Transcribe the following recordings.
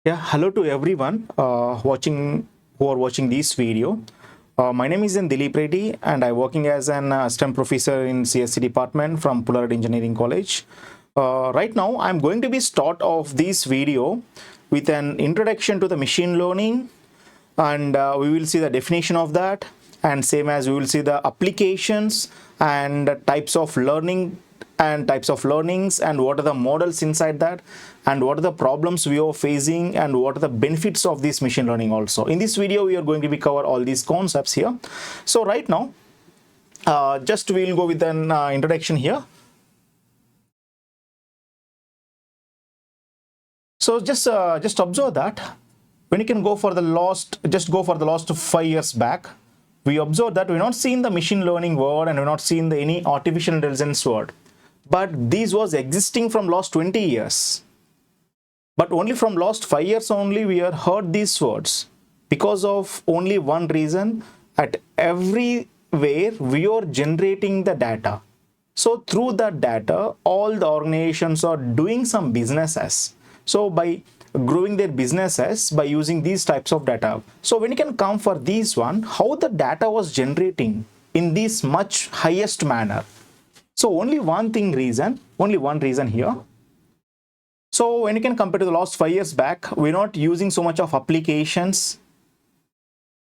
Yeah, hello to everyone who are watching this video. My name is Dilip Reddy, and I'm working as an STEM professor in CSC department from Pullared Engineering College. Right now, I'm going to be start off this video with an introduction to the machine learning, and we will see the definition of that, and same as we will see the applications and types of learning and types of learnings and what are the models inside that and what are the problems we are facing and what are the benefits of this machine learning. Also in this video we are going to be cover all these concepts here. So right now just we'll go with an introduction here. So just observe that when you can go for the last 5 years back, we observed that we're not seeing the machine learning word and we're not seeing any artificial intelligence word, but these was existing from last 20 years. But only from last 5 years only we have heard these words because of only one reason: at everywhere we are generating the data. So through that data, all the organizations are doing some businesses. So by growing their businesses by using these types of data. So when you can come for these one, how the data was generating in this much highest manner. So only one reason here. So when you can compare to the last 5 years back, we're not using so much of applications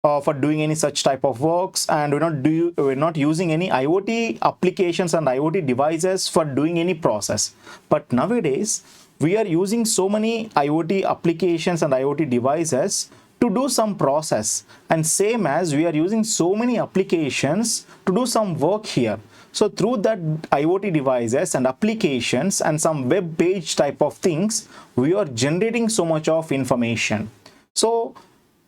for doing any such type of works, and we're not using any IoT applications and IoT devices for doing any process. But nowadays we are using so many IoT applications and IoT devices to do some process, and same as we are using so many applications to do some work here. So through that IoT devices and applications and some web page type of things, we are generating so much of information. So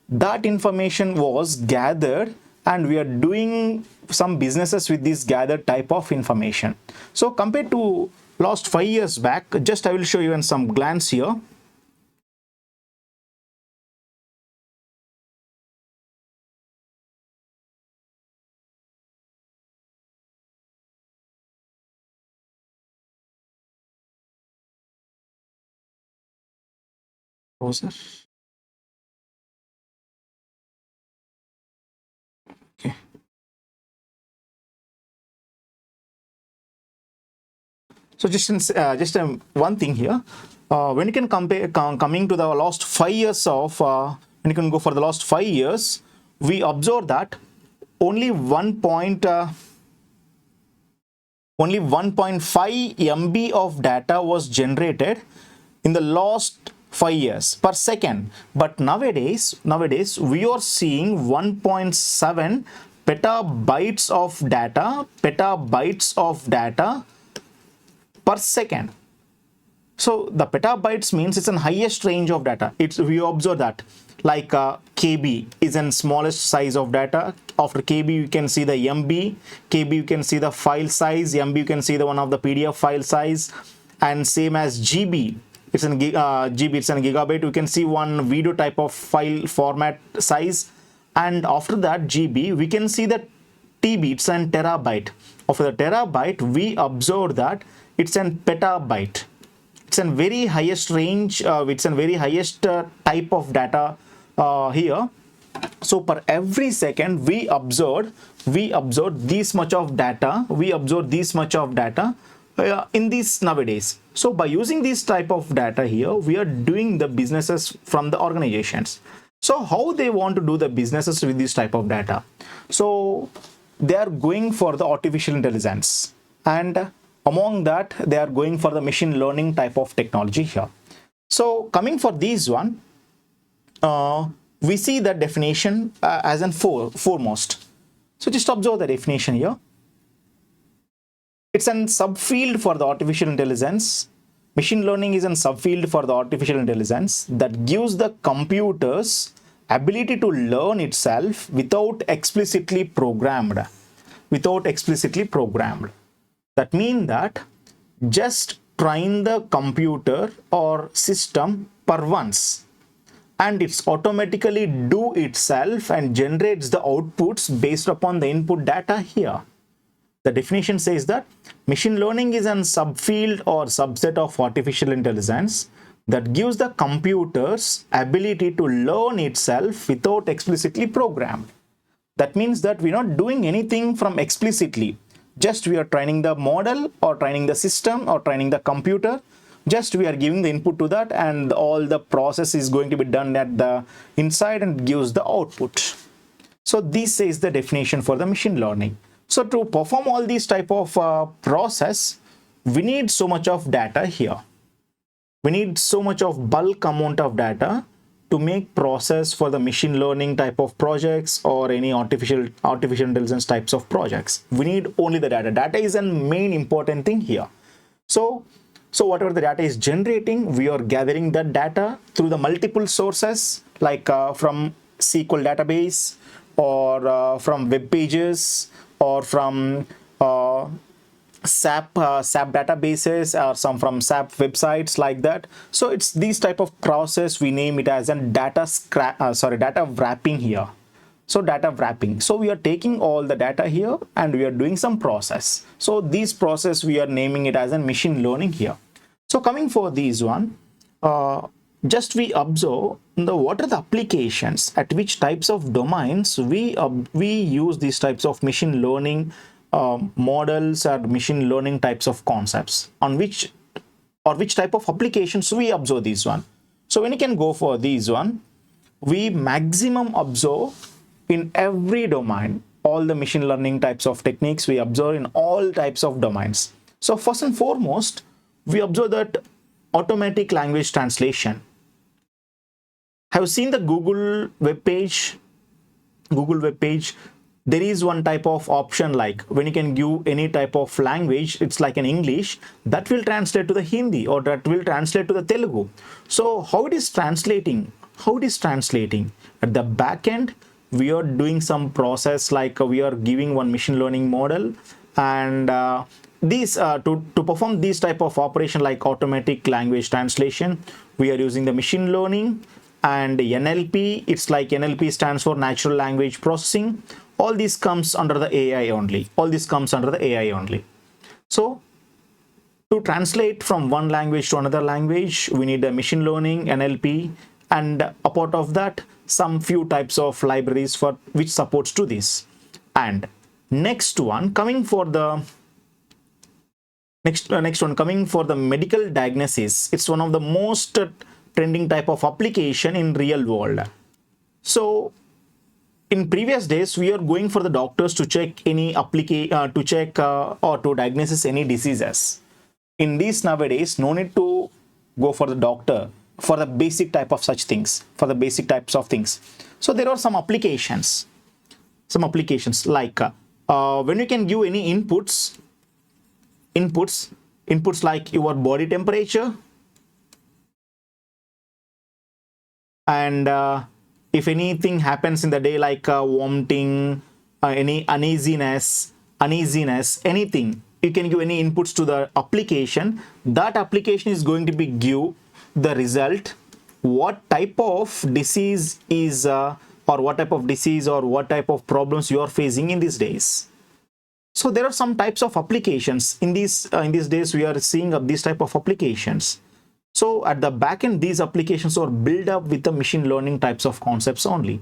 that information was gathered and we are doing some businesses with this gathered type of information. So compared to last 5 years back, just I will show you in some glance here. Browser. Okay. So just one thing here. When you can compare coming to the last 5 years of when you can go for the last 5 years, we observe that only 1.5 MB of data was generated in the last 5 years per second. But nowadays we are seeing 1.7 petabytes of data per second. So the petabytes means it's an highest range of data. We observe that like KB is an smallest size of data. After KB you can see the MB, KB you can see the file size, MB you can see the one of the PDF file size, and same as GB, it's an GB, it's an gigabyte. You can see one video type of file format size, and after that GB we can see the TB, it's an terabyte. After the terabyte we observe that it's an petabyte. It's a very highest range, it's a very highest type of data here. So per every second we observe this much of data, in this nowadays. So by using this type of data here, we are doing the businesses from the organizations. So how they want to do the businesses with this type of data? So they are going for the artificial intelligence, and among that they are going for the machine learning type of technology here. So coming for these one, we see the definition as an foremost. So just observe the definition here. It's a subfield for the artificial intelligence. Machine learning is a subfield for the artificial intelligence that gives the computers ability to learn itself without explicitly programmed. That means that just train the computer or system per once, and it's automatically do itself and generates the outputs based upon the input data here. The definition says that machine learning is a subfield or subset of artificial intelligence that gives the computer's ability to learn itself without explicitly programmed. That means that we're not doing anything from explicitly. Just we are training the model or training the system or training the computer. Just we are giving the input to that, and all the process is going to be done at the inside and gives the output. So this is the definition for the machine learning. So to perform all these type of process, we need so much of data here. We need so much of bulk amount of data to make process for the machine learning type of projects or any artificial intelligence types of projects. We need only the data. Data is a main important thing here. So whatever the data is generating, we are gathering that data through the multiple sources, like from SQL database, or from web pages, or from SAP databases, or some from SAP websites, like that. So it's these type of process, we name it as a data wrapping here. So data wrapping. So we are taking all the data here and we are doing some process. So this process we are naming it as a machine learning here. So coming for this one, just we observe what are the applications at which types of domains we use these types of machine learning models or machine learning types of concepts, on which type of applications we observe this one. So when you can go for this one, we maximum observe in every domain, all the machine learning types of techniques we observe in all types of domains. So first and foremost, we observe that automatic language translation. Have you seen the Google web page? There is one type of option, like when you can give any type of language, it's like an English, that will translate to the Hindi or that will translate to the Telugu. So how it is translating? At the back end, we are doing some process, like we are giving one machine learning model, and to perform this type of operation like automatic language translation, we are using the machine learning and NLP. It's like NLP stands for natural language processing. All this comes under the AI only. So to translate from one language to another language, we need a machine learning, NLP, and a part of that, some few types of libraries for which supports to this. And next one coming for the medical diagnosis. It's one of the most trending type of application in real world. So in previous days, we are going for the doctors to check any or to diagnose any diseases. In these nowadays, no need to go for the doctor for the basic type of such things, for the basic types of things. So there are some applications like when you can give any inputs like your body temperature, and if anything happens in the day, like vomiting, any uneasiness, anything, you can give any inputs to the application. That application is going to be give the result, what type of disease is or what type of problems you are facing in these days. So there are some types of applications in these days. We are seeing of these type of applications. So at the back end, these applications are built up with the machine learning types of concepts only.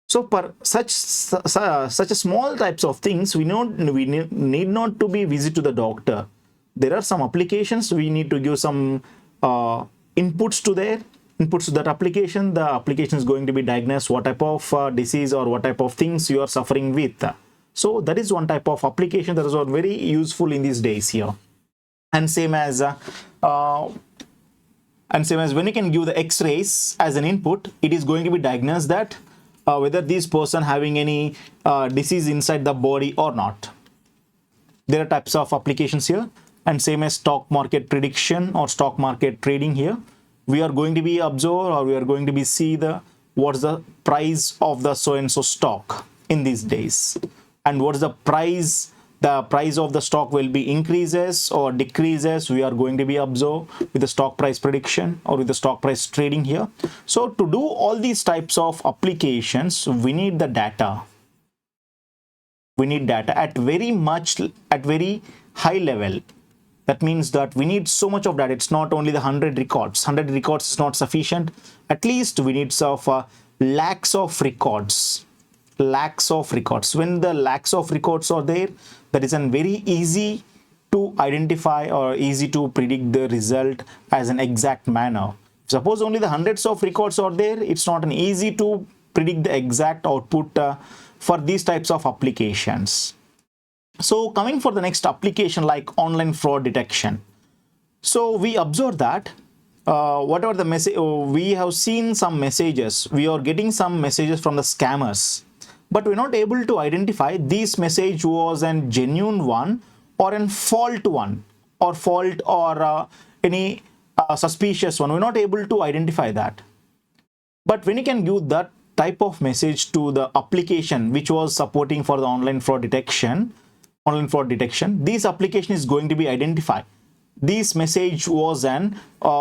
So for such a small types of things, we need not to be visit to the doctor. There are some applications we need to give some inputs to that application. The application is going to be diagnosed what type of disease or what type of things you are suffering with. So that is one type of application that is very useful in these days here. And same as when you can give the X-rays as an input, it is going to be diagnosed that whether this person having any disease inside the body or not. There are types of applications here. And same as stock market prediction or stock market trading here, we are going to be observe, or we are going to be see what's the price of the so and so stock in these days, and what's the price of the stock will be increases or decreases. We are going to be observe with the stock price prediction or with the stock price trading here. So to do all these types of applications, we need the data. We need data at very high level. That means that we need so much of that. It's not only the 100 records. 100 records is not sufficient. At least we need lakhs of records. Lakhs of records. When the lakhs of records are there, that is very easy to identify or easy to predict the result as an exact manner. Suppose only the hundreds of records are there, it's not an easy to predict the exact output for these types of applications. So coming for the next application like online fraud detection. So we observe that whatever the message, we have seen some messages, we are getting some messages from the scammers, but we're not able to identify this message was a genuine one or a fault one or fault or any suspicious one. We're not able to identify that. But when you can give that type of message to the application which was supporting for the online fraud detection, this application is going to be identified. This message was an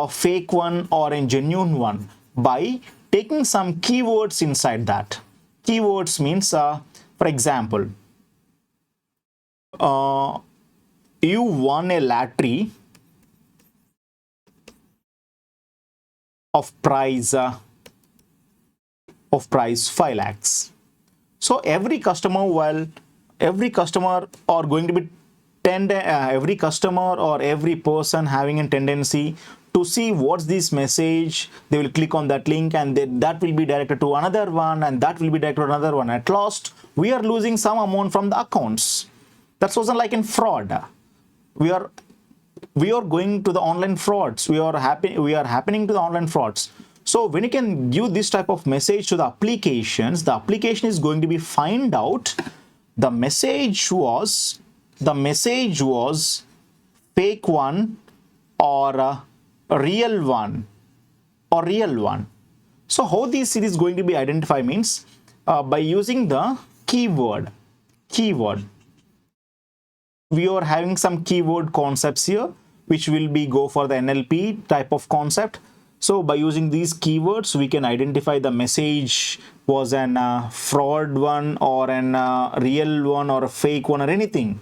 fake one or a genuine one by taking some keywords inside that. Keywords means, for example, you won a lottery of price 5 lakhs. So every customer are going to be every customer or every person having a tendency to see what's this message. They will click on that link and that will be directed to another one, and that will be directed to another one. At last we are losing some amount from the accounts. That's also like in fraud. We are going to the online frauds. We are happening to the online frauds. So when you can give this type of message to the applications, the application is going to be find out the message was fake one or a real one So how this is going to be identified means by using the keyword. We are having some keyword concepts here which will be go for the NLP type of concept. So by using these keywords we can identify the message was an fraud one or an real one or a fake one or anything.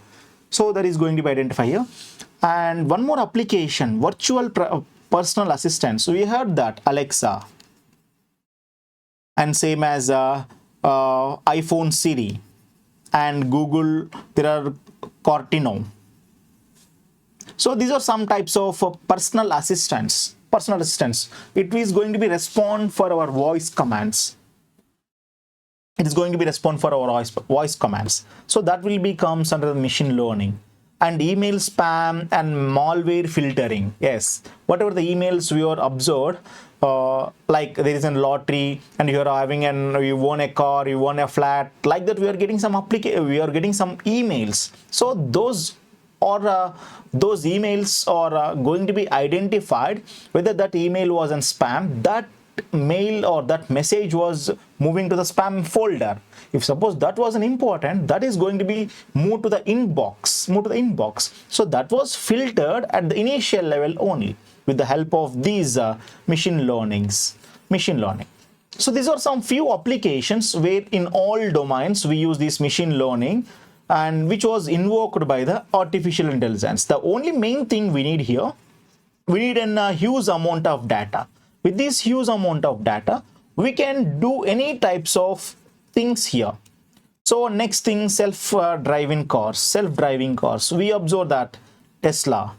So that is going to be identified here. And one more application, virtual personal assistant. So we heard that Alexa and same as iPhone Siri and Google, there are Cortino. So these are some types of personal assistants. It is going to be respond for our voice commands. It is going to be respond for our voice commands. So that will becomes under the machine learning. And email spam and malware filtering. Yes, whatever the emails we are observed, like there is a lottery and you are having you won a car, you won a flat, like that we are getting some emails. So those emails are going to be identified whether that email was in spam, that mail or that message was moving to the spam folder. If suppose that was an important, that is going to be moved to the inbox. So that was filtered at the initial level only with the help of these machine learning. So these are some few applications where in all domains we use this machine learning, and which was invoked by the artificial intelligence. The only main thing we need here, we need a huge amount of data. With this huge amount of data, we can do any types of things here. So next thing, self-driving cars. We observe that Tesla.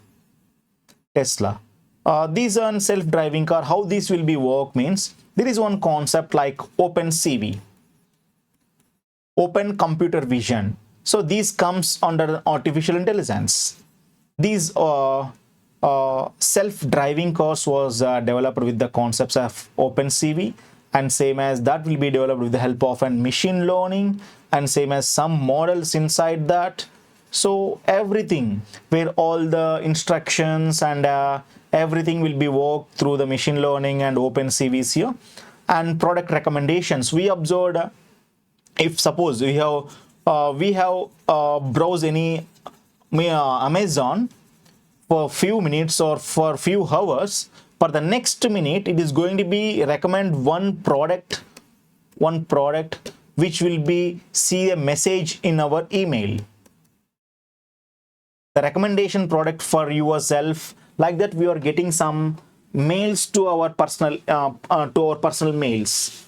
These are self-driving car. How this will be work means, there is one concept like OpenCV, Open Computer Vision. So these comes under artificial intelligence. These self-driving cars was developed with the concepts of OpenCV, and same as that will be developed with the help of an machine learning, and same as some models inside that. So everything where all the instructions and everything will be worked through the machine learning and OpenCVs here. And product recommendations, we observed if suppose we have browse any Amazon for a few minutes or for a few hours, for the next minute it is going to be recommend one product which will be see a message in our email. the recommendation product for yourself, like that we are getting some mails to our personal mails,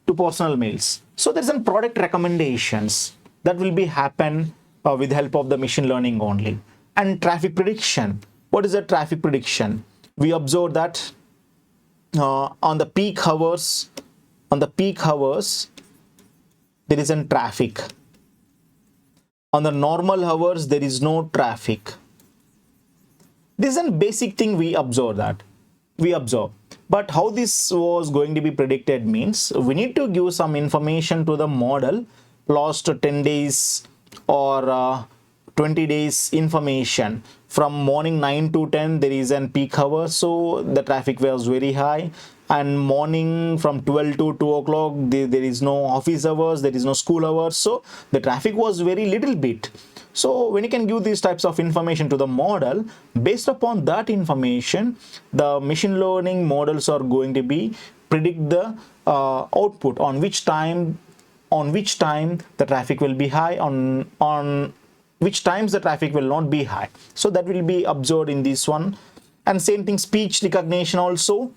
to personal mails. So there's some product recommendations that will be happen with the help of the machine learning only. And traffic prediction. What is the traffic prediction? We observe that on the peak hours, there is a traffic. On the normal hours, there is no traffic. This is a basic thing we observe. But how this was going to be predicted means we need to give some information to the model, last 10 days or 20 days information. From morning 9 to 10 there is an peak hour, so the traffic was very high, and morning from 12 to 2 o'clock there is no office hours, there is no school hours, so the traffic was very little bit. So when you can give these types of information to the model, based upon that information, the machine learning models are going to be predict the output on which time the traffic will be high, on which times the traffic will not be high. So that will be observed in this one. And same thing speech recognition also,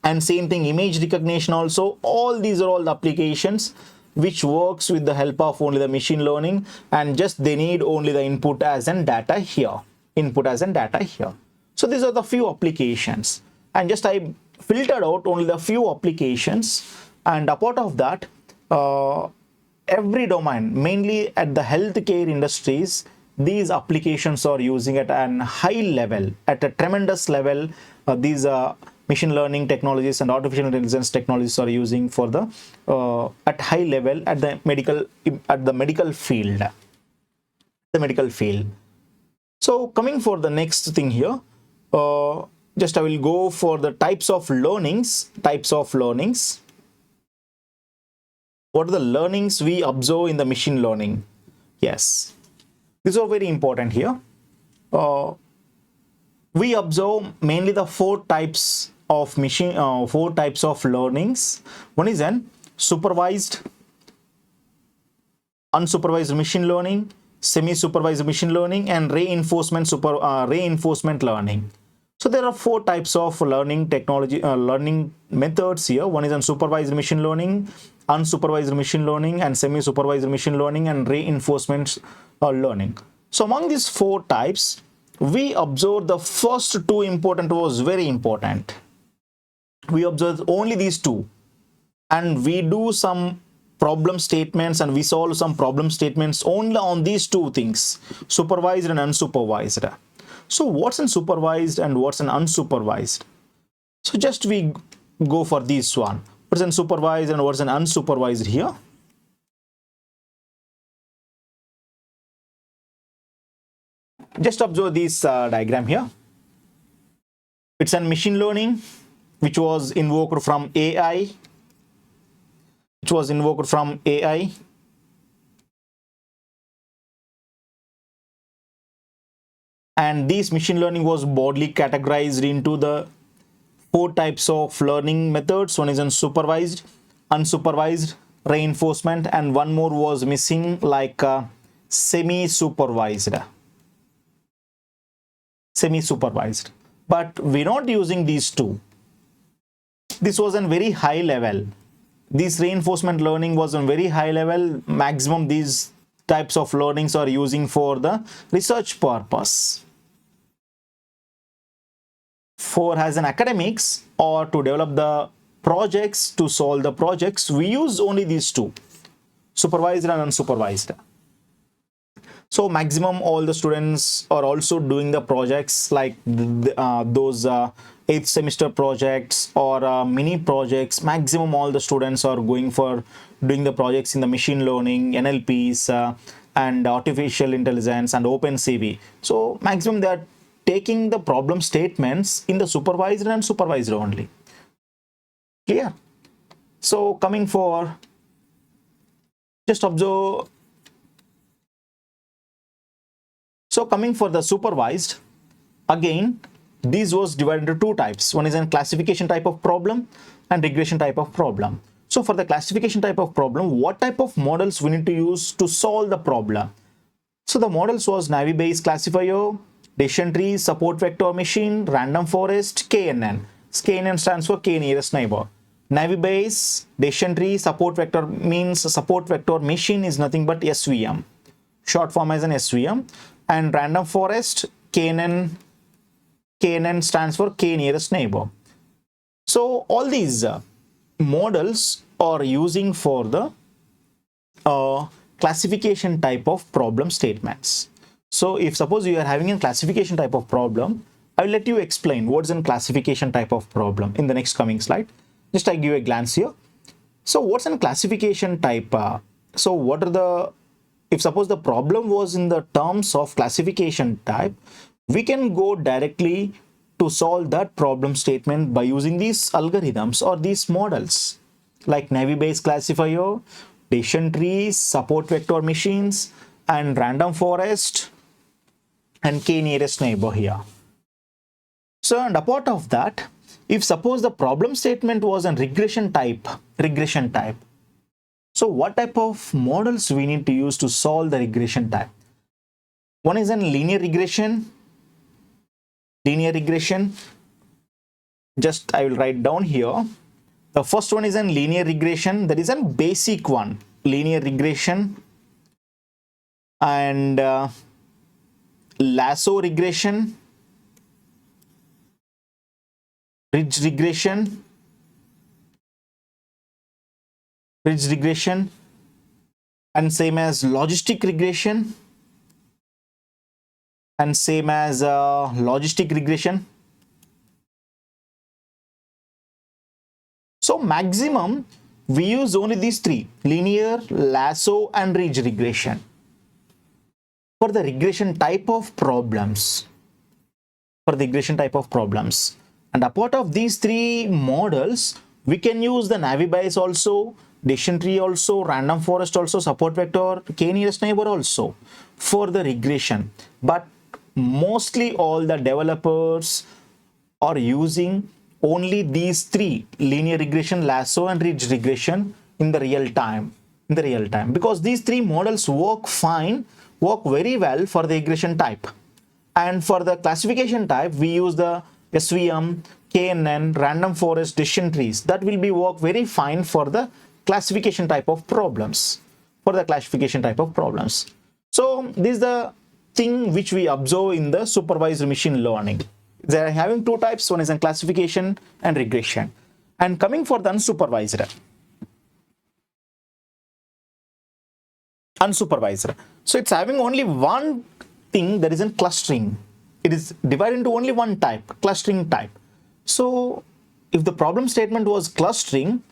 and same thing image recognition also. All these are all the applications which works with the help of only the machine learning, and just they need only the input as and data here. So these are the few applications, and just I filtered out only the few applications. And apart of that, every domain, mainly at the healthcare industries, these applications are using at a high level, at a tremendous level. These machine learning technologies and artificial intelligence technologies are using for the at high level at the medical field. So coming for the next thing here, just I will go for the types of learnings. What are the learnings we observe in the machine learning? Yes, these are very important here. We observe mainly the four types of learnings. One is an supervised, unsupervised machine learning, semi-supervised machine learning, and reinforcement learning. So there are four types of learning methods here. One is unsupervised machine learning, unsupervised machine learning, and semi-supervised machine learning, and reinforcement learning. So among these four types, we observe the first two important was very important. We observe only these two, and we do some problem statements, and we solve some problem statements only on these two things, supervised and unsupervised. So what's an supervised and what's an unsupervised? So just we go for this one. What's an supervised and what's an unsupervised here? Just observe this diagram here. It's a machine learning which was invoked from AI. And this machine learning was broadly categorized into the four types of learning methods. One is unsupervised, unsupervised, reinforcement, and one more was missing, like semi-supervised. But we're not using these two. This was on very high level. This reinforcement learning was on very high level. Maximum these types of learnings are using for the research purpose. For as an academics or to develop the projects, to solve the projects, we use only these two, supervised and unsupervised. So maximum all the students are also doing the projects like those 8th semester projects or mini projects. Maximum all the students are going for doing the projects in the machine learning, NLPs, and artificial intelligence and OpenCV. So maximum they are taking the problem statements in the supervised and unsupervised only. Clear? So coming for, just observe. So coming for the supervised, again, this was divided into two types. One is a classification type of problem and regression type of problem. So for the classification type of problem, what type of models we need to use to solve the problem? So the models was Naive Bayes classifier, decision tree, support vector machine, random forest, KNN. KNN stands for K nearest neighbor. Naive Bayes, decision tree, support vector means support vector machine is nothing but SVM. Short form as an SVM. And random forest, KNN stands for K nearest neighbor. So all these models are using for the classification type of problem statements. So if suppose you are having a classification type of problem, I will let you explain what's in classification type of problem in the next coming slide. Just I give a glance here. So what's in classification type? So what are the, if suppose the problem was in the terms of classification type, we can go directly to solve that problem statement by using these algorithms or these models like Naive Bayes classifier, decision trees, support vector machines, and random forest, and K nearest neighbor here. So, and apart of that, if suppose the problem statement was a regression type, so what type of models we need to use to solve the regression type? One is a linear regression. Just I will write down here. The first one is a linear regression, that is a basic one, linear regression, and lasso regression, ridge regression, and same as logistic regression, So maximum we use only these three: linear, lasso, and ridge regression for the regression type of problems. And apart of these three models, we can use the Naive Bayes also, decision tree also, random forest also, support vector, K nearest neighbor also for the regression. But mostly all the developers are using only these three: linear regression, lasso, and ridge regression in the real time. Because these three models work very well for the regression type. And for the classification type, we use the SVM, KNN, random forest, decision trees. That will be work very fine for the classification type of problems. So this is the thing which we observe in the supervised machine learning. They are having two types. One is in classification and regression. And coming for the unsupervised. So it's having only one thing, that is in clustering. It is divided into only one type, clustering type. So if the problem statement was clustering,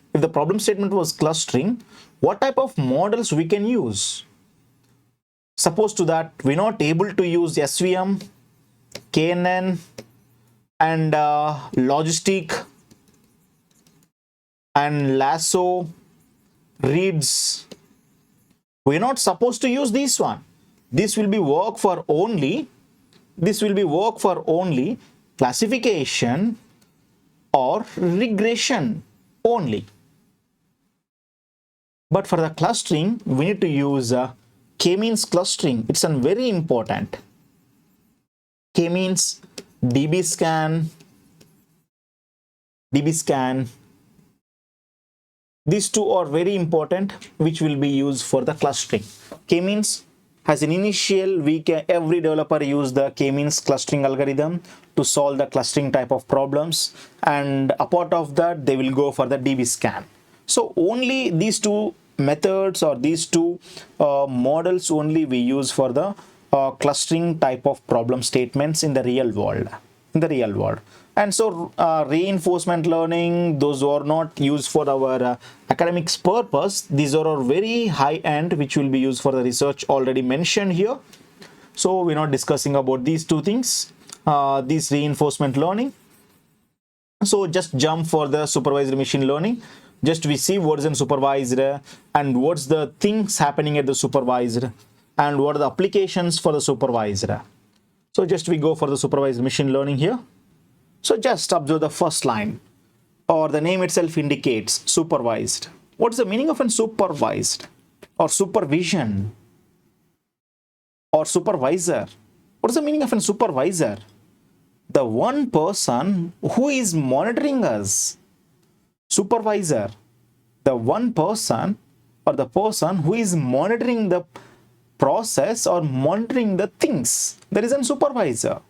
what type of models we can use? Suppose to that we're not able to use SVM, KNN, and logistic, and lasso, reads. We're not supposed to use this one. This will be work for only classification or regression only. But for the clustering, we need to use k-means clustering. It's very important. K-means, DBSCAN. These two are very important, which will be used for the clustering. K-means has an initial, every developer use the K-means clustering algorithm to solve the clustering type of problems, and apart of that, they will go for the DBSCAN. So only these two methods or these two models only we use for the clustering type of problem statements in the real world. And so reinforcement learning, those who are not used for our academics purpose, these are very high end, which will be used for the research already mentioned here. So we're not discussing about these two things, this reinforcement learning. So just jump for the supervised machine learning. Just we see what is in supervised and what's the things happening at the supervised and what are the applications for the supervised. So just we go for the supervised machine learning here. So just observe the first line, or the name itself indicates supervised. What is the meaning of unsupervised or supervision? or supervisor. What is the meaning of a supervisor? The one person who is monitoring us. Supervisor, the one person or the person who is monitoring the process or monitoring the things. There is a supervisor.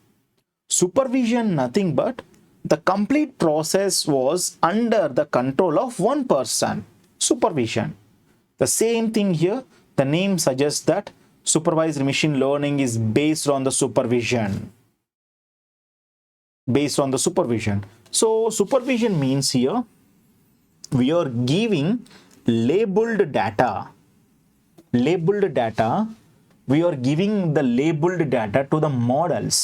Supervision, nothing but the complete process was under the control of one person. Supervision. The same thing here, the name suggests that supervised machine learning is based on the supervision. Based on the supervision. So supervision means here we are giving labeled data. Labeled data. We are giving the labeled data to the models.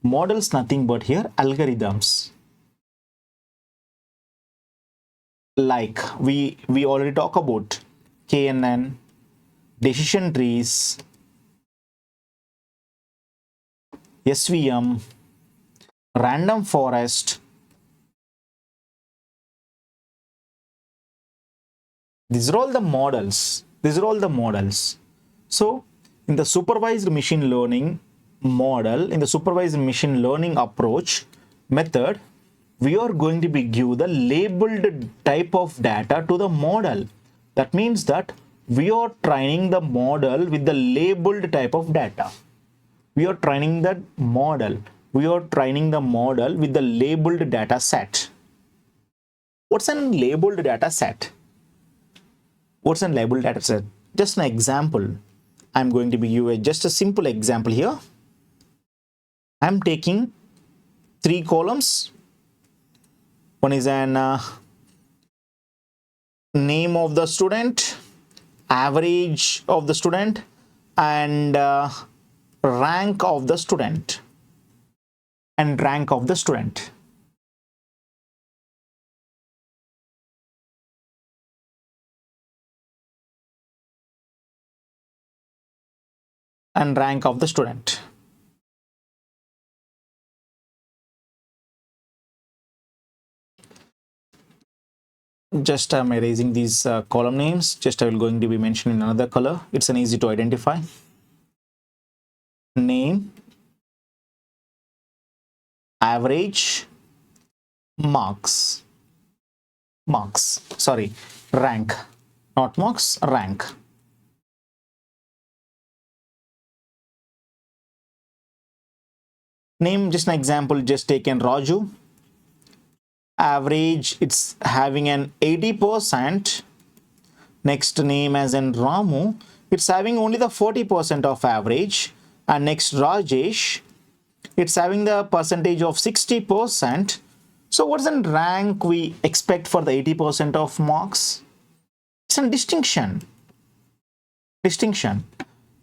Models, nothing but here algorithms. Like we already talk about KNN, decision trees, SVM, random forest. These are all the models. These are all the models. So in the supervised machine learning model, in the supervised machine learning approach method, we are going to be give the labeled type of data to the model. That means that we are training the model with the labeled type of data. We are training that model. We are training the model with the labeled data set. What's a labeled data set? What's a labeled data set? Just an example. I'm going to be give just a simple example here. I'm taking 3 columns. One is an name of the student, average of the student, and rank of the student. And rank of the student. And rank of the student. Just I'm erasing these column names. Just I will going to be mentioning in another color. It's an easy to identify. Name, average, marks. Sorry, rank, not marks, rank. Name, just an example, just taken Raju. Average, it's having an 80%. Next name as in Ramu, it's having only the 40% of average. And next Rajesh, it's having the percentage of 60%. So what's the rank we expect for the 80% of marks? It's a distinction. Distinction.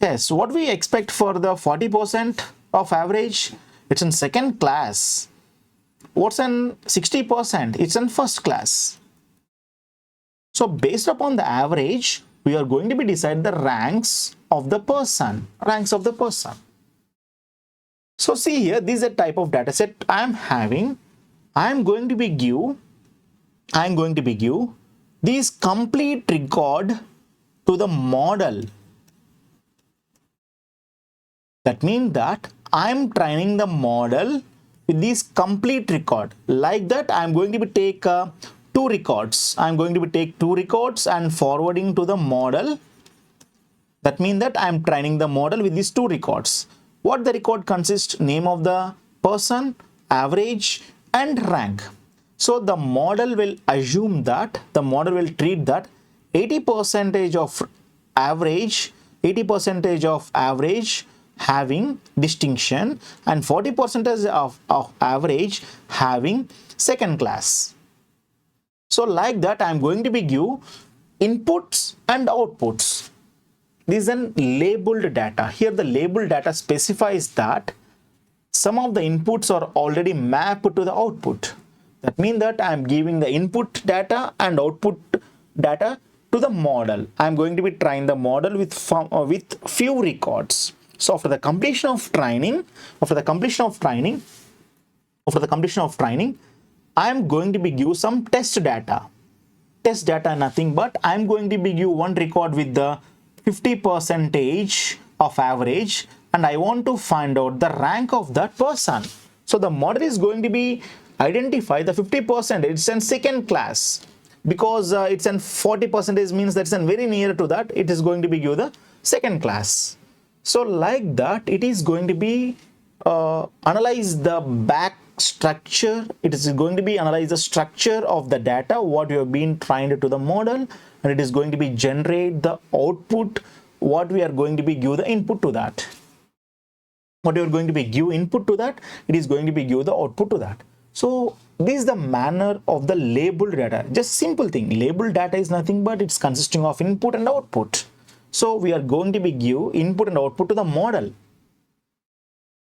Yes, what we expect for the 40% of average? It's in second class. What's in 60%? It's in first class. So based upon the average, we are going to be decide the ranks of the person. Ranks of the person. So see here, this is a type of data set I am having. I am going to be give this complete record to the model. That means that I am training the model with this complete record. Like that, I am going to be take 2 records. I am going to be take 2 records and forwarding to the model. That means that I am training the model with these 2 records. What the record consists? Name of the person, average, and rank. So the model will assume that, the model will treat that 80% of average, 80% of average having distinction and 40% of average having second class. So like that, I am going to be give inputs and outputs. This is an labeled data. Here the labeled data specifies that some of the inputs are already mapped to the output. That means that I am giving the input data and output data to the model. I am going to be trying the model with few records. So after the completion of training, I am going to be give some test data. Test data nothing but I am going to be give one record with the 50% of average and I want to find out the rank of that person. So the model is going to be identify the 50%. It's in second class because it's in 40% means that's very near to that. It is going to be give the second class. So like that, it is going to be analyze the back structure. It is going to be analyze the structure of the data what you have been trained to the model, and it is going to be generate the output what we are going to be give the input to that. What you are going to be give input to that, it is going to be give the output to that. So this is the manner of the labeled data. Just simple thing, labeled data is nothing but it's consisting of input and output. So we are going to be give input and output to the model.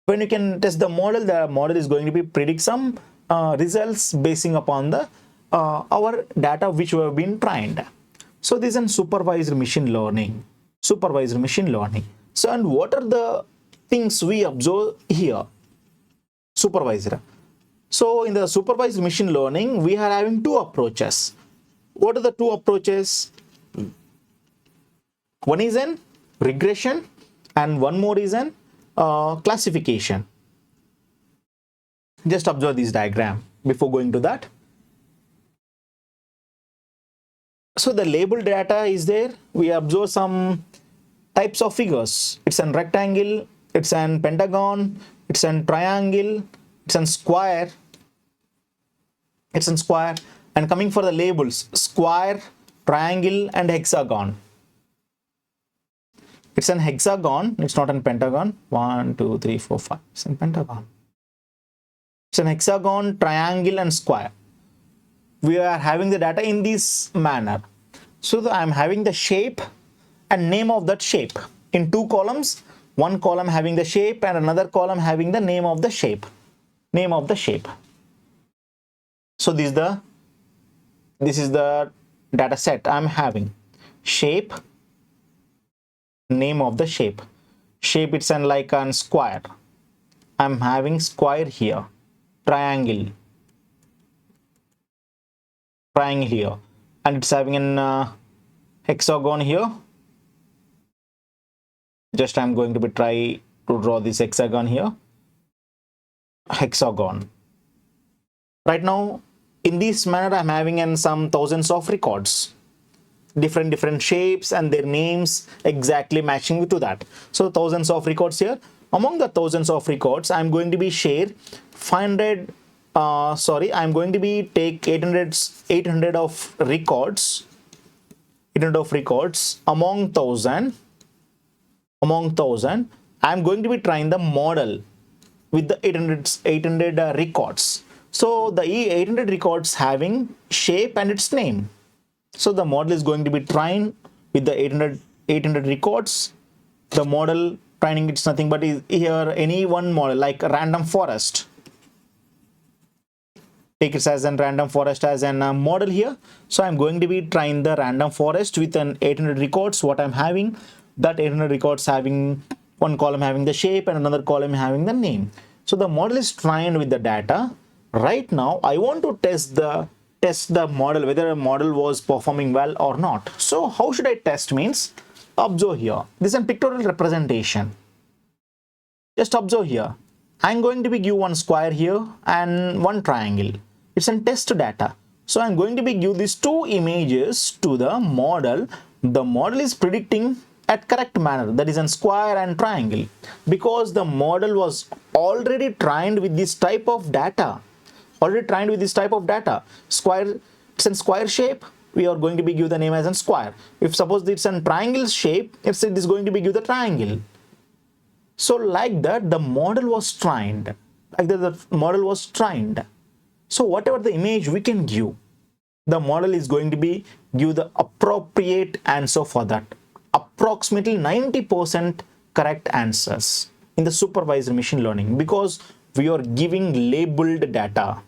When you can test the model is going to be predict some results basing upon the our data which we have been trained. So this is supervised machine learning. Supervised machine learning. So, and what are the things we observe here? Supervisor. So in the supervised machine learning, we are having two approaches. What are the two approaches? One is an regression and one more is an classification. Just observe this diagram before going to that. So the labeled data is there. We observe some types of figures. It's a rectangle, it's a pentagon, it's a triangle, it's a square. It's a square. And coming for the labels, square, triangle and hexagon. It's an hexagon, it's not a pentagon. 1, 2, 3, 4, 5. It's a pentagon. It's an hexagon, triangle and square. We are having the data in this manner. So I'm having the shape and name of that shape in two columns. One column having the shape and another column having the name of the shape. Name of the shape. So this is the data set I'm having. Shape, name of the shape. Shape it's an like a square. I'm having square here. Triangle here, and it's having an hexagon here. Just I'm going to be try to draw this hexagon here. Hexagon. Right now in this manner I'm having in some thousands of records, different shapes and their names exactly matching to that. So thousands of records here. Among the thousands of records, I'm going to be share 500 I'm going to be take 800 of records, 800 of records among 1000. I'm going to be trying the model with the 800 records. So the 800 records having shape and its name. So the model is going to be trained with the 800 records. The model training, it's nothing but is here any one model like a random forest. Take it as a random forest as a model here. So I'm going to be trying the random forest with an 800 records. What I'm having, that 800 records having one column having the shape and another column having the name. So the model is trained with the data. Right now I want to test the model, whether a model was performing well or not. So how should I test means, observe here. This is a pictorial representation. Just observe here. I'm going to be give one square here and one triangle. It's a test data. So I'm going to be give these two images to the model. The model is predicting at correct manner, that is in square and triangle, because the model was already trained with this type of data. Square, it's in square shape, we are going to be give the name as a square. If suppose it's a triangle shape, it is going to be give the triangle. So like that the model was trained. So whatever the image we can give, the model is going to be give the appropriate answer for that. Approximately 90% correct answers in the supervised machine learning, because we are giving labeled data.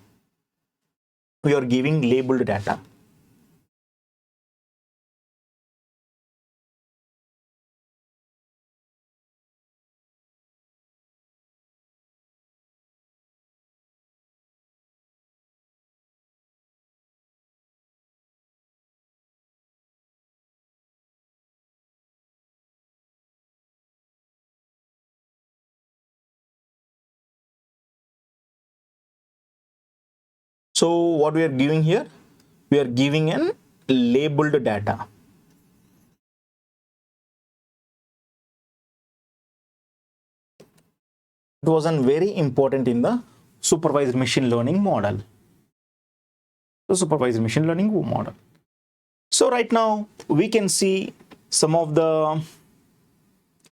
So what we are giving here? We are giving an labeled data. It wasn't very important in the supervised machine learning model. The supervised machine learning model. So right now we can see some of the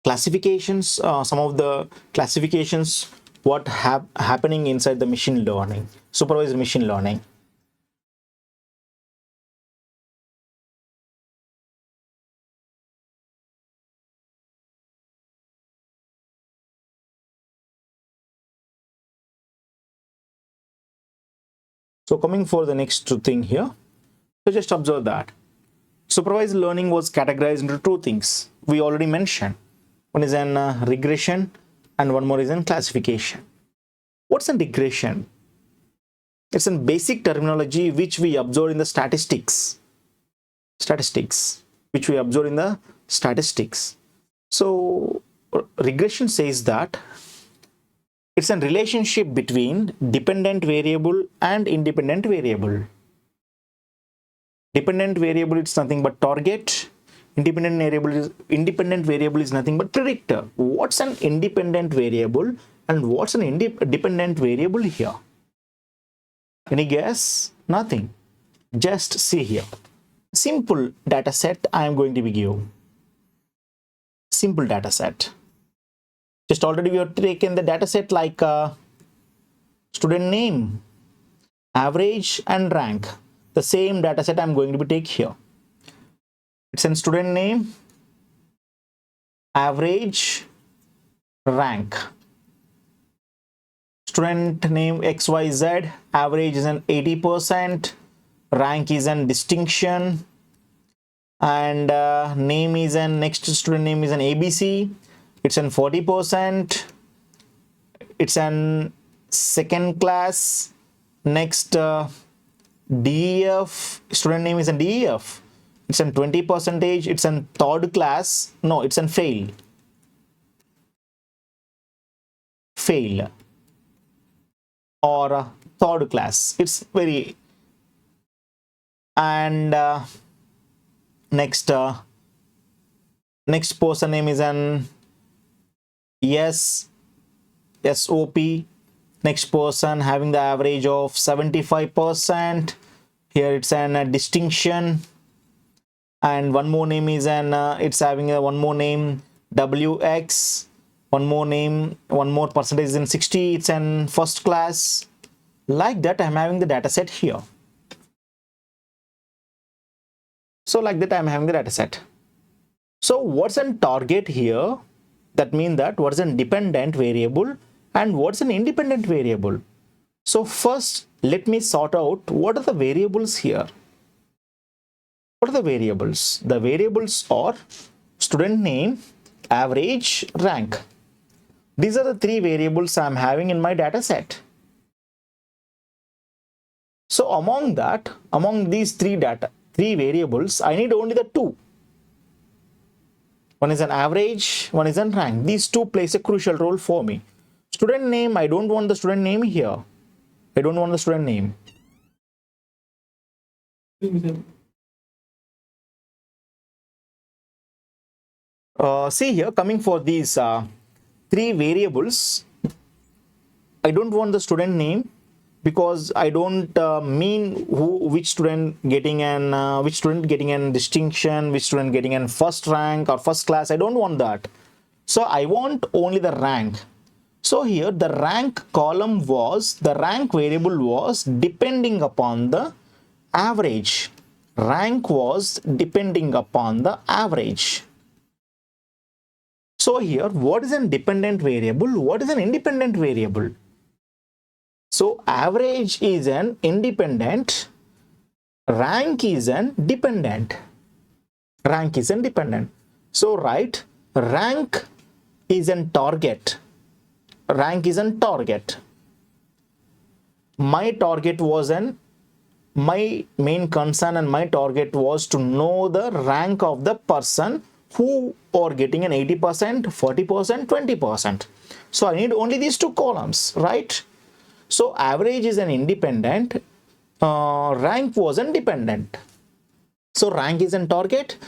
classifications, what happening inside the machine learning, supervised machine learning. So coming for the next thing here, so just observe that supervised learning was categorized into two things we already mentioned. One is an regression and one more is in classification. What's a regression? It's a basic terminology which we observe in the statistics, which we observe in the statistics. So regression says that it's a relationship between dependent variable and independent variable. Dependent variable is nothing but target. Independent variable is nothing but predictor. What's an independent variable and what's an dependent variable here? Any guess? Nothing. Just see here. Simple data set I am going to be give. Simple data set. Just already we have taken the data set like student name, average and rank. The same data set I'm going to be take here. It's in student name, average, rank. Student name XYZ, average is an 80%, rank is an distinction, and name is an next student name is an ABC. It's an 40%. It's an second class. Next DEF, student name is a DEF. It's an 20%. It's an third class. No, it's an fail. Or third class. It's very. And next person name is an SOP. Next person having the average of 75%. Here it's an distinction. And one more name is an it's having a one more name WX. One more name, one more percentage is in 60. It's an first class. Like that I'm having the data set here. So like that I'm having the data set. So what's an target here? That means that what's an dependent variable and what's an independent variable. So first let me sort out what are the variables here. What are the variables? The variables are student name, average, rank. These are the three variables I'm having in my data set. So among these three variables, I need only the two. One is an average, one is an rank. These two plays a crucial role for me. Student name, I don't want the student name here. I don't want the student name. See here, coming for these three variables, I don't want the student name because I don't mean which student getting an distinction, which student getting an first rank or first class. I don't want that. So I want only the rank. So here the rank column was, the rank variable was depending upon the average. Rank was depending upon the average. So here, what is an dependent variable? What is an independent variable? So average is an independent, rank is an dependent. Rank is an dependent. So right, rank is an target. Rank is an target. My main concern and my target was to know the rank of the person who are getting an 80%, 40%, 20%. So I need only these two columns, right? So average is an independent, rank wasn't dependent. So rank is a target,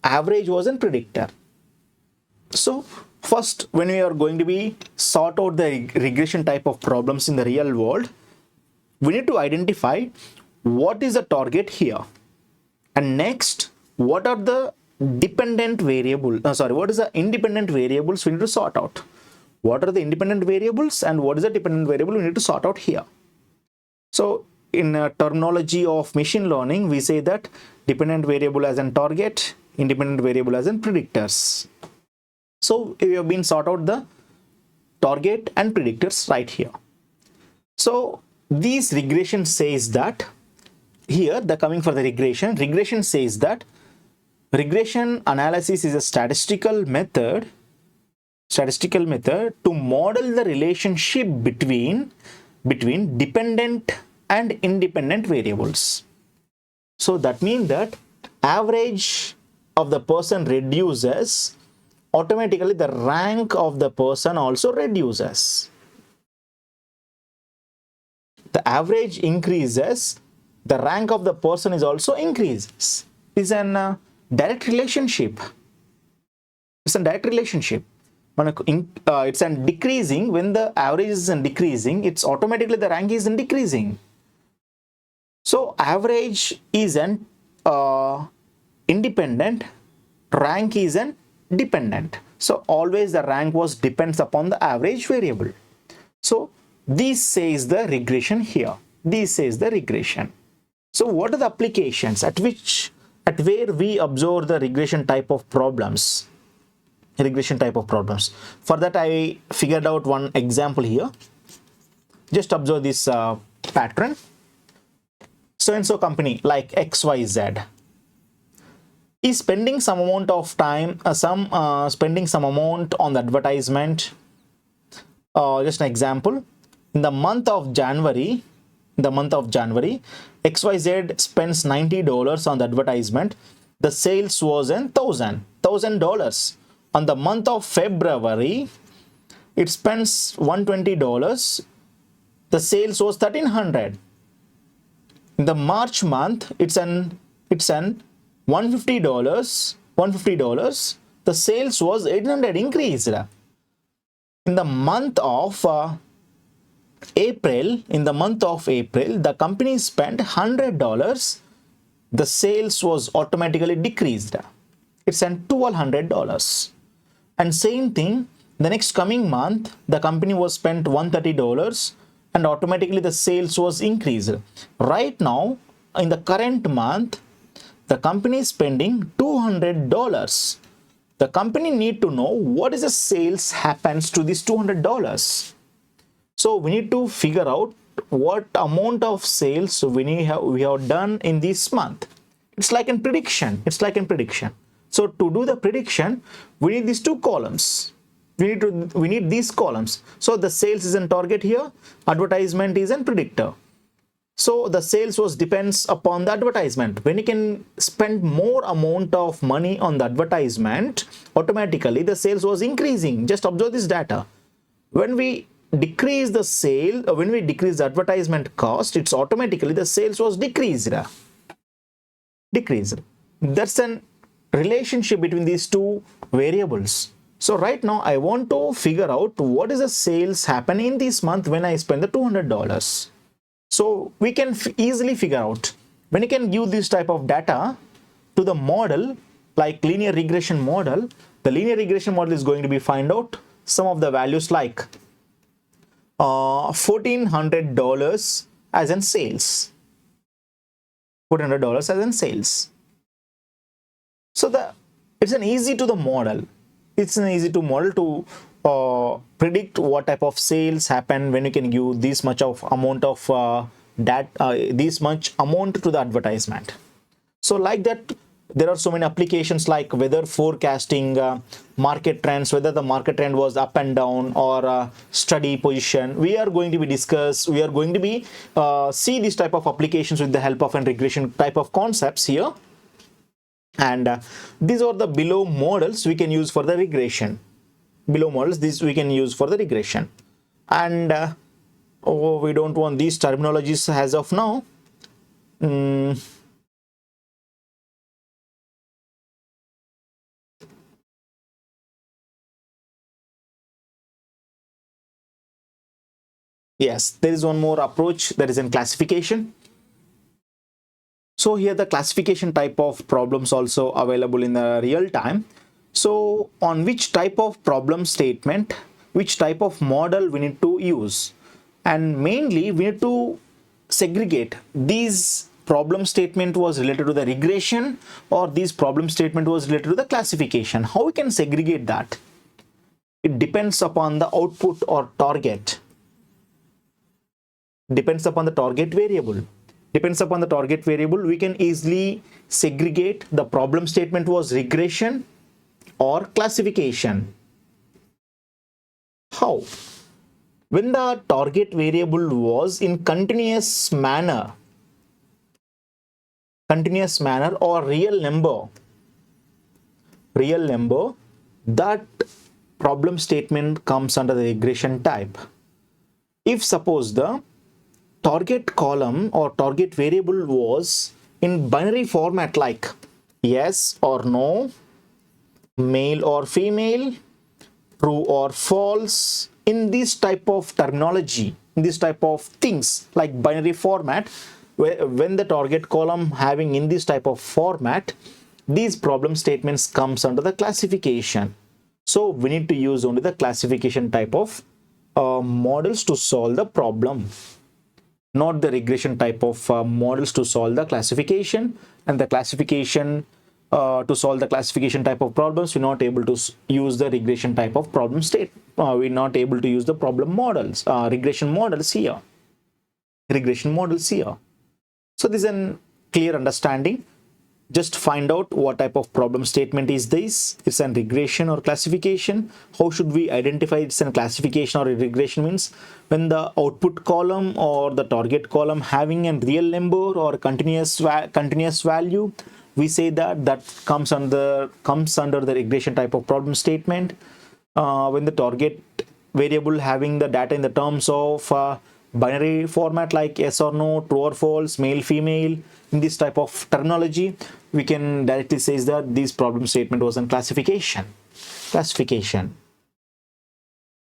average was a predictor. So first, when we are going to be sort out the regression type of problems in the real world, we need to identify what is the target here, and next what are the dependent variable what is the independent variables we need to sort out. What are the independent variables and what is the dependent variable we need to sort out here. So in terminology of machine learning, we say that dependent variable as a target, independent variable as in predictors. So we have been sort out the target and predictors right here. So this regression says that here, the coming for the regression says that regression analysis is a statistical method to model the relationship between dependent and independent variables. So that means that average of the person reduces, automatically the rank of the person also reduces. The average increases, the rank of the person is also increases. It's a direct relationship. It's a direct relationship. It's decreasing. When the average is decreasing, it's automatically the rank is decreasing. So average is an independent, rank is an dependent. So always the rank was depends upon the average variable. So this says the regression here. This says the regression. So what are the applications at where we observe the regression type of problems? For that, I figured out one example here. Just observe this pattern. So and so company like XYZ is spending some amount of time, spending some amount on the advertisement. Just an example. In the month of January, XYZ spends $90 on the advertisement. The sales was $1,000. On the month of February, it spends $120. The sales was $1,300. In the March month, it's $150. The sales was $800 increased. In the month of April, the company spent $100. The sales was automatically decreased. It's $1,200. And same thing, the next coming month, the company was spent $130 and automatically the sales was increased. Right now, in the current month, the company is spending $200. The company need to know what is the sales happens to this $200. So we need to figure out what amount of sales we have done in this month. It's like a prediction. So to do the prediction, we need these two columns. We need these columns. So the sales is a target here, advertisement is a predictor. So the sales was depends upon the advertisement. When you can spend more amount of money on the advertisement, automatically the sales was increasing. Just observe this data. When we decrease the sale, when we decrease the advertisement cost, it's automatically the sales was decreased. That's an relationship between these two variables. So right now I want to figure out what is the sales happen in this month when I spend the $200. So we can easily figure out when you can give this type of data to the model like linear regression model. The linear regression model is going to be find out some of the values like $1,400 as in sales. $400 as in sales. So it's an easy to model to predict what type of sales happen when you can give this much of amount of this much amount to the advertisement. So like that, there are so many applications like weather forecasting, market trends, whether the market trend was up and down or study position. We are going to be see this type of applications with the help of a regression type of concepts here. And these are the below models we can use for the regression. And we don't want these terminologies as of now. Mm, yes, there is one more approach, that is in classification. So here the classification type of problems also available in the real time. So on which type of problem statement, which type of model we need to use, and mainly we need to segregate these problem statement was related to the regression or this problem statement was related to the classification. How we can segregate that? It depends upon the output or target. Depends upon the target variable. Depends upon the target variable, we can easily segregate the problem statement was regression or classification. How? When the target variable was in continuous manner or real number, that problem statement comes under the regression type. If suppose the target column or target variable was in binary format like yes or no, male or female, true or false, in this type of terminology, in this type of things like binary format, when the target column having in this type of format, these problem statements comes under the classification. So we need to use only the classification type of models to solve the problem, not the regression type of models to solve the classification. And the classification to solve the classification type of problems, we're not able to use the regression type of problem state. We're not able to use the problem models, regression models here. So this is a clear understanding. Just find out what type of problem statement is this. It's a regression or classification. How should we identify it's a classification or a regression? Means when the output column or the target column having a real number or continuous value, we say that comes under the regression type of problem statement. When the target variable having the data in the terms of binary format like yes or no, true or false, male, female, in this type of terminology, we can directly say that this problem statement was in classification.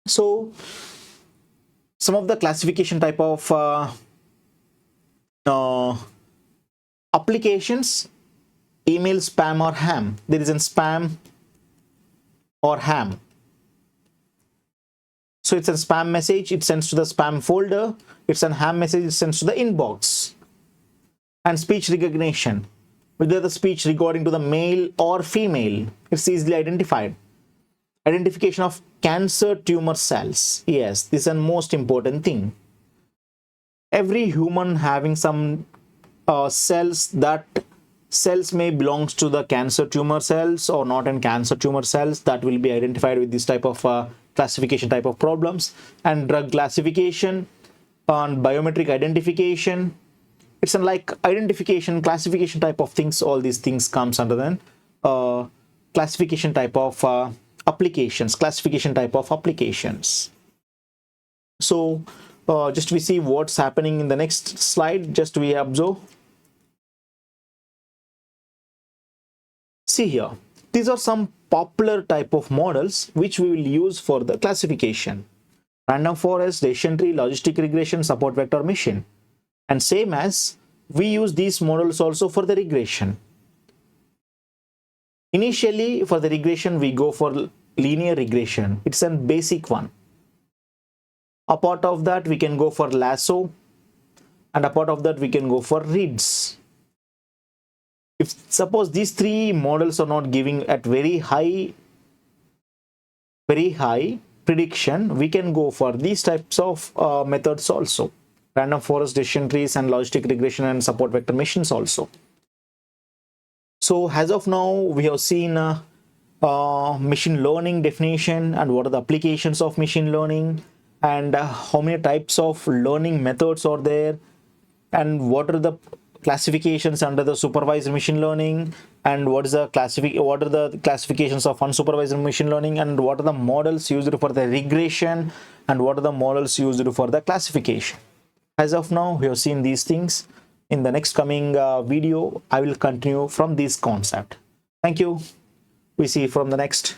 So some of the classification type of applications, email, spam or ham. There is a spam or ham. So it's a spam message, it sends to the spam folder. It's a ham message, it sends to the inbox. And speech recognition, whether the speech regarding to the male or female, it's easily identified. Identification of cancer tumor cells. Yes, this is a most important thing. Every human having some cells, that cells may belongs to the cancer tumor cells or not in cancer tumor cells, that will be identified with this type of classification type of problems. And drug classification and biometric identification, it's like identification, classification type of things. All these things comes under the classification type of applications. So just we see what's happening in the next slide. Just we observe. See here, these are some popular type of models which we will use for the classification. Random forest, decision tree, logistic regression, support vector machine. And same as we use these models also for the regression. Initially for the regression we go for linear regression. It's a basic one. Apart of that we can go for lasso, and apart of that we can go for reeds. If suppose these three models are not giving at very high prediction, we can go for these types of methods also. Random forest, decision trees, and logistic regression and support vector machines also. So as of now, we have seen machine learning definition and what are the applications of machine learning, and how many types of learning methods are there, and what are the classifications under the supervised machine learning, and what are the classifications of unsupervised machine learning, and what are the models used for the regression, and what are the models used for the classification. As of now, we have seen these things. In the next coming video, I will continue from this concept. Thank you. We see you from the next